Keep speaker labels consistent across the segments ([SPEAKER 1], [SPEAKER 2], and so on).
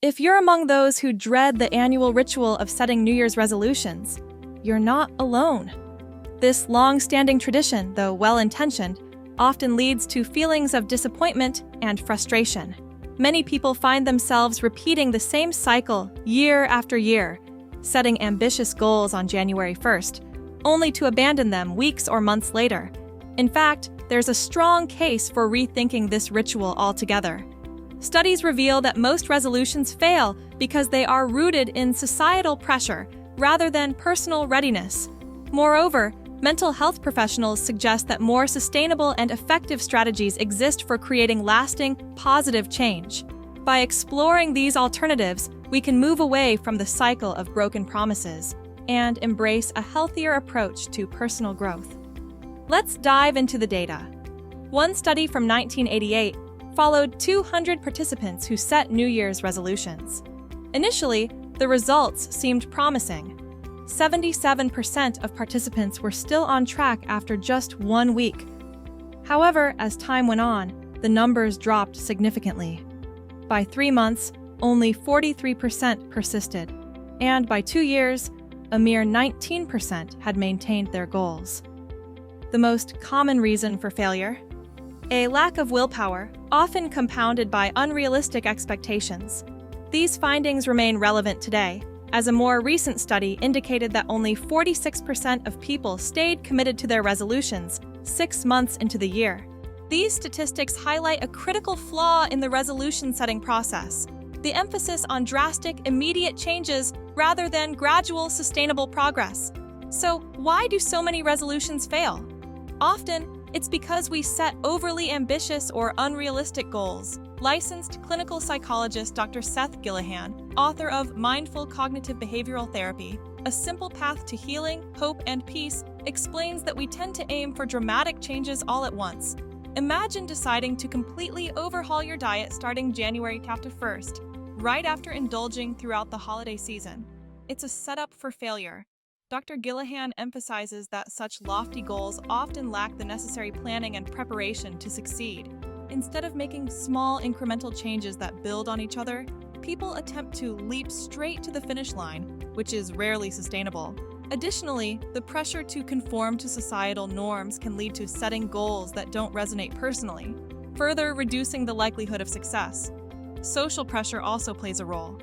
[SPEAKER 1] If you're among those who dread the annual ritual of setting New Year's resolutions, you're not alone. This long-standing tradition, though well-intentioned, often leads to feelings of disappointment and frustration. Many people find themselves repeating the same cycle year after year, setting ambitious goals on January 1st, only to abandon them weeks or months later. In fact, there's a strong case for rethinking this ritual altogether. Studies reveal that most resolutions fail because they are rooted in societal pressure rather than personal readiness. Moreover, mental health professionals suggest that more sustainable and effective strategies exist for creating lasting, positive change. By exploring these alternatives, we can move away from the cycle of broken promises and embrace a healthier approach to personal growth. Let's dive into the data. One study from 1988 followed 200 participants who set New Year's resolutions. Initially, the results seemed promising. 77% of participants were still on track after just 1 week. However, as time went on, the numbers dropped significantly. By 3 months, only 43% persisted, and by 2 years, a mere 19% had maintained their goals. The most common reason for failure? A lack of willpower, often compounded by unrealistic expectations. These findings remain relevant today, as a more recent study indicated that only 46% of people stayed committed to their resolutions 6 months into the year. These statistics highlight a critical flaw in the resolution-setting process: the emphasis on drastic, immediate changes rather than gradual, sustainable progress. So, why do so many resolutions fail? Often, it's because we set overly ambitious or unrealistic goals. Licensed clinical psychologist Dr. Seth Gillihan, author of Mindful Cognitive Behavioral Therapy, A Simple Path to Healing, Hope, and Peace, explains that we tend to aim for dramatic changes all at once. Imagine deciding to completely overhaul your diet starting January 1st, right after indulging throughout the holiday season. It's a setup for failure. Dr. Gillihan emphasizes that such lofty goals often lack the necessary planning and preparation to succeed. Instead of making small incremental changes that build on each other, people attempt to leap straight to the finish line, which is rarely sustainable. Additionally, the pressure to conform to societal norms can lead to setting goals that don't resonate personally, further reducing the likelihood of success. Social pressure also plays a role.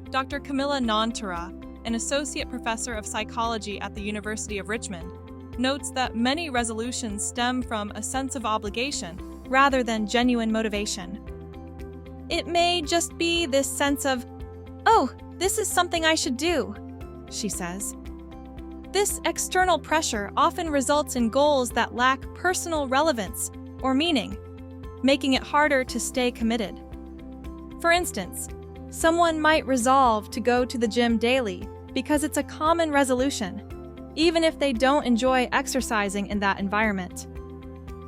[SPEAKER 1] Dr. Camilla Nontura, an associate professor of psychology at the University of Richmond, notes that many resolutions stem from a sense of obligation rather than genuine motivation. It may just be this sense of, "Oh, this is something I should do," she says. This external pressure often results in goals that lack personal relevance or meaning, making it harder to stay committed. For instance, someone might resolve to go to the gym daily because it's a common resolution, even if they don't enjoy exercising in that environment.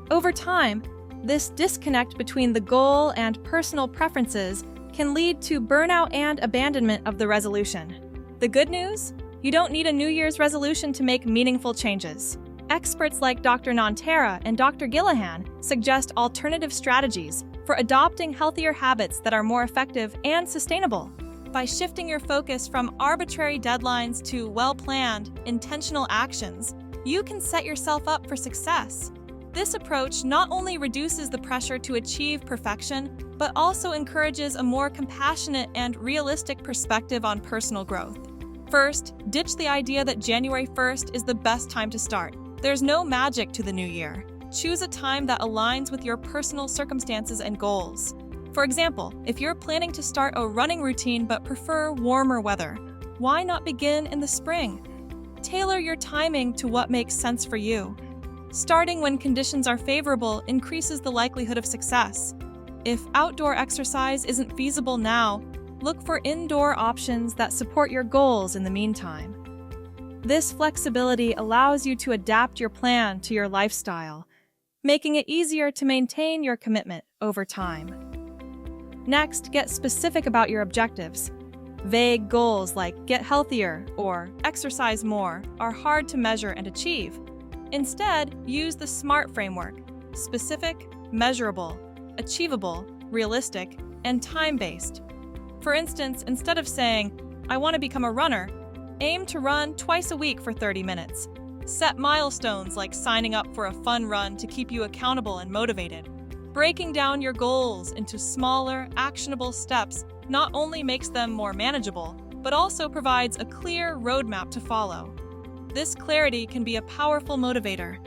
[SPEAKER 1] Over time, this disconnect between the goal and personal preferences can lead to burnout and abandonment of the resolution. The good news? You don't need a New Year's resolution to make meaningful changes. Experts like Dr. Nontura and Dr. Gillihan suggest alternative strategies for adopting healthier habits that are more effective and sustainable. By shifting your focus from arbitrary deadlines to well-planned, intentional actions, you can set yourself up for success. This approach not only reduces the pressure to achieve perfection, but also encourages a more compassionate and realistic perspective on personal growth. First, ditch the idea that January 1st is the best time to start. There's no magic to the new year. Choose a time that aligns with your personal circumstances and goals. For example, if you're planning to start a running routine but prefer warmer weather, why not begin in the spring? Tailor your timing to what makes sense for you. Starting when conditions are favorable increases the likelihood of success. If outdoor exercise isn't feasible now, look for indoor options that support your goals in the meantime. This flexibility allows you to adapt your plan to your lifestyle, making it easier to maintain your commitment over time. Next, get specific about your objectives. Vague goals like get healthier or exercise more are hard to measure and achieve. Instead, use the SMART framework: specific, measurable, achievable, realistic, and time-based. For instance, instead of saying, "I want to become a runner," aim to run twice a week for 30 minutes. Set milestones like signing up for a fun run to keep you accountable and motivated. Breaking down your goals into smaller, actionable steps not only makes them more manageable, but also provides a clear roadmap to follow. This clarity can be a powerful motivator,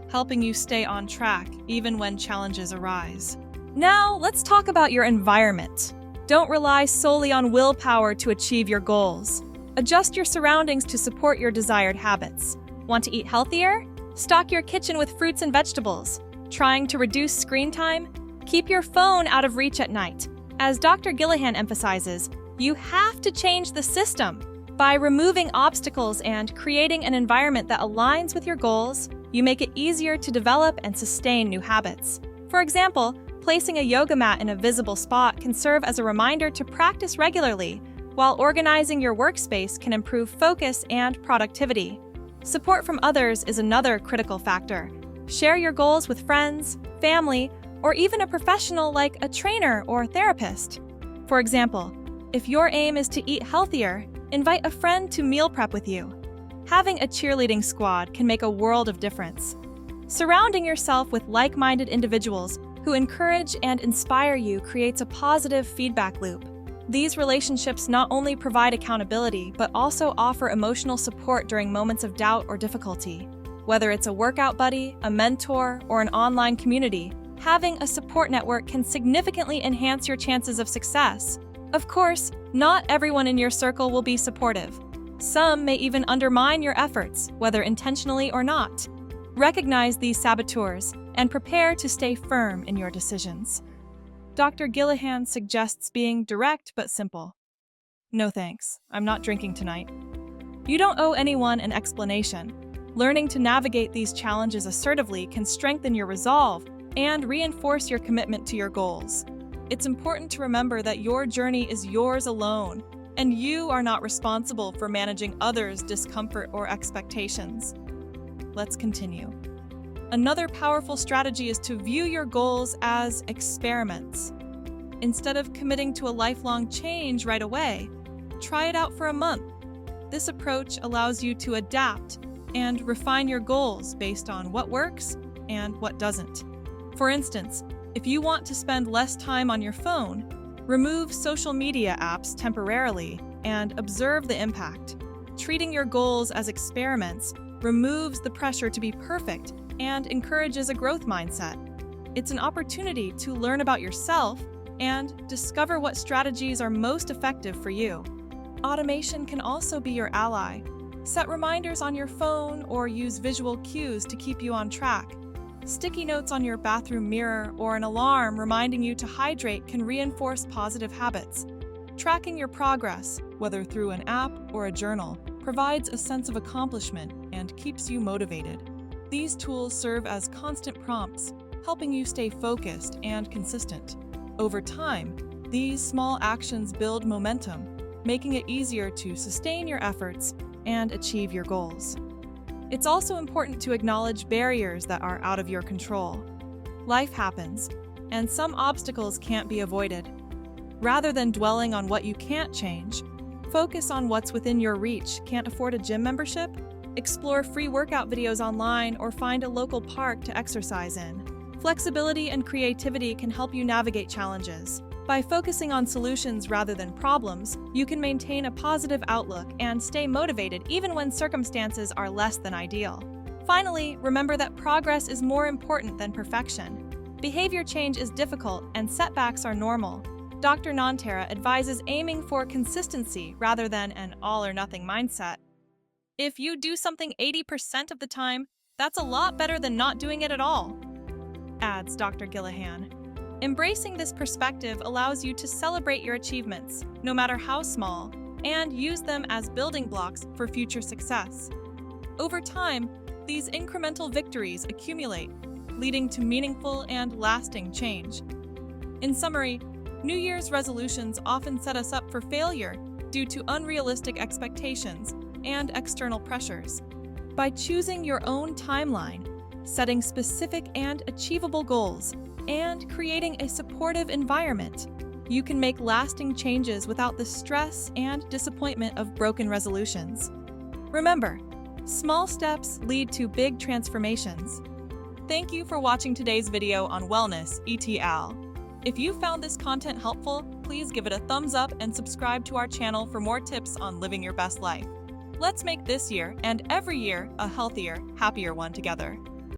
[SPEAKER 1] helping you stay on track even when challenges arise. Now, let's talk about your environment. Don't rely solely on willpower to achieve your goals. Adjust your surroundings to support your desired habits. Want to eat healthier? Stock your kitchen with fruits and vegetables. Trying to reduce screen time? Keep your phone out of reach at night. As Dr. Gillihan emphasizes, you have to change the system. By removing obstacles and creating an environment that aligns with your goals, you make it easier to develop and sustain new habits. For example, placing a yoga mat in a visible spot can serve as a reminder to practice regularly, while organizing your workspace can improve focus and productivity. Support from others is another critical factor. Share your goals with friends, family, or even a professional like a trainer or therapist. For example, if your aim is to eat healthier, invite a friend to meal prep with you. Having a cheerleading squad can make a world of difference. Surrounding yourself with like-minded individuals who encourage and inspire you creates a positive feedback loop. These relationships not only provide accountability, but also offer emotional support during moments of doubt or difficulty. Whether it's a workout buddy, a mentor, or an online community, having a support network can significantly enhance your chances of success. Of course, not everyone in your circle will be supportive. Some may even undermine your efforts, whether intentionally or not. Recognize these saboteurs and prepare to stay firm in your decisions. Dr. Gillihan suggests being direct but simple. No thanks, I'm not drinking tonight. You don't owe anyone an explanation. Learning to navigate these challenges assertively can strengthen your resolve and reinforce your commitment to your goals. It's important to remember that your journey is yours alone, and you are not responsible for managing others' discomfort or expectations. Let's continue. Another powerful strategy is to view your goals as experiments. Instead of committing to a lifelong change right away, try it out for a month. This approach allows you to adapt and refine your goals based on what works and what doesn't. For instance, if you want to spend less time on your phone, remove social media apps temporarily and observe the impact. Treating your goals as experiments removes the pressure to be perfect and encourages a growth mindset. It's an opportunity to learn about yourself and discover what strategies are most effective for you. Automation can also be your ally. Set reminders on your phone or use visual cues to keep you on track. Sticky notes on your bathroom mirror or an alarm reminding you to hydrate can reinforce positive habits. Tracking your progress, whether through an app or a journal, provides a sense of accomplishment and keeps you motivated. These tools serve as constant prompts, helping you stay focused and consistent. Over time, these small actions build momentum, making it easier to sustain your efforts and achieve your goals. It's also important to acknowledge barriers that are out of your control. Life happens, and some obstacles can't be avoided. Rather than dwelling on what you can't change, focus on what's within your reach. Can't afford a gym membership? Explore free workout videos online or find a local park to exercise in. Flexibility and creativity can help you navigate challenges. By focusing on solutions rather than problems, you can maintain a positive outlook and stay motivated even when circumstances are less than ideal. Finally, remember that progress is more important than perfection. Behavior change is difficult and setbacks are normal. Dr. Nantera advises aiming for consistency rather than an all-or-nothing mindset. If you do something 80% of the time, that's a lot better than not doing it at all, adds Dr. Gillihan. Embracing this perspective allows you to celebrate your achievements, no matter how small, and use them as building blocks for future success. Over time, these incremental victories accumulate, leading to meaningful and lasting change. In summary, New Year's resolutions often set us up for failure due to unrealistic expectations and external pressures. By choosing your own timeline, setting specific and achievable goals, and creating a supportive environment, you can make lasting changes without the stress and disappointment of broken resolutions. Remember, small steps lead to big transformations. Thank you for watching today's video on wellness, et.al. If you found this content helpful, please give it a thumbs up and subscribe to our channel for more tips on living your best life. Let's make this year and every year a healthier, happier one together.